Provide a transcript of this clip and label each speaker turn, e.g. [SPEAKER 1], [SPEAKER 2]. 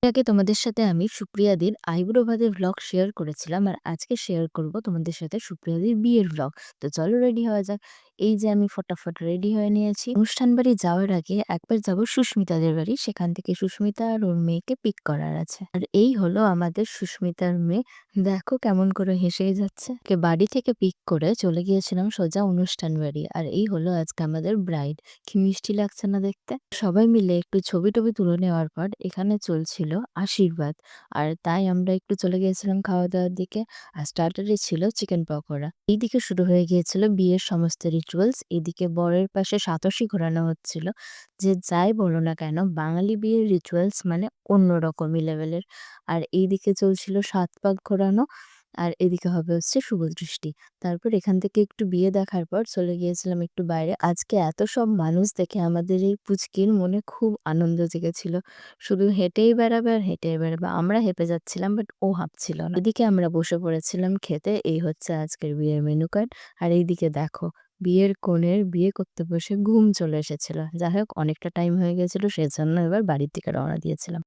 [SPEAKER 1] আগে তোমাদের সাথে আমি সুপ্রিয়াদির আইবুড়ো ভাতের ভ্লগ শেয়ার করেছিলাম আর আজকে শেয়ার করব তোমাদের সাথে সুপ্রিয়াদির বিয়ের ভ্লগ। তো চলো রেডি হওয়া যাক। এই যে আমি ফটাফট রেডি হয়ে নিয়েছি। অনুষ্ঠান বাড়ি যাওয়ার আগে একবার যাব সুস্মিতাদের বাড়ি, সেখান থেকে সুস্মিতা আর ওর মেয়েকে পিক করার আছে। আর এই হলো আমাদের সুস্মিতার মেয়ে, দেখো কেমন করে হেসেই যাচ্ছে। বাড়ি থেকে পিক করে চলে গিয়েছিলাম সোজা অনুষ্ঠান বাড়ি। আর এই হলো আজকে আমাদের ব্রাইড। কি মিষ্টি লাগছে না দেখতে। সবাই মিলে একটু ছবি টবি তুলে নেওয়ার পর এখানে চলছিল আশীর্বাদ। আর তাই আমরা একটু চলে গিয়েছিলাম খাওয়া দাওয়ার দিকে। আর স্টার্টারে ছিল চিকেন পকোড়া। এইদিকে শুরু হয়ে গিয়েছিল বিয়ের সমস্ত রিচুয়ালস। এদিকে বরের পাশে সাতসী ঘোরানো হচ্ছিল। যে যাই বলো না কেন, বাঙালি বিয়ের রিচুয়ালস মানে অন্যরকমই লেভেলের। আর এইদিকে চলছিল সাত পাক ঘোরানো। আর এদিকে হবে হচ্ছে শুভ দৃষ্টি। তারপর এখান থেকে একটু বিয়ে দেখার পর চলে গিয়েছিলাম একটু বাইরে। আজকে এত সব মানুষ দেখে আমাদের এই পুচকির মনে খুব আনন্দ জেগেছিল। শুধু হেঁটেই বেড়াবে আর হেঁটেই বেড়াবে। আমরা হেঁপে যাচ্ছিলাম, বাট ও হাঁপছিল না। এদিকে আমরা বসে পড়েছিলাম খেতে। এই হচ্ছে আজকের বিয়ের মেনু কার্ড। আর এইদিকে দেখো, বিয়ের কনের বিয়ে করতে বসে ঘুম চলে এসেছিল। যাই হোক, অনেকটা টাইম হয়ে গেছিল, সেজন্য এবার বাড়ির দিকে রওনা দিয়েছিলাম।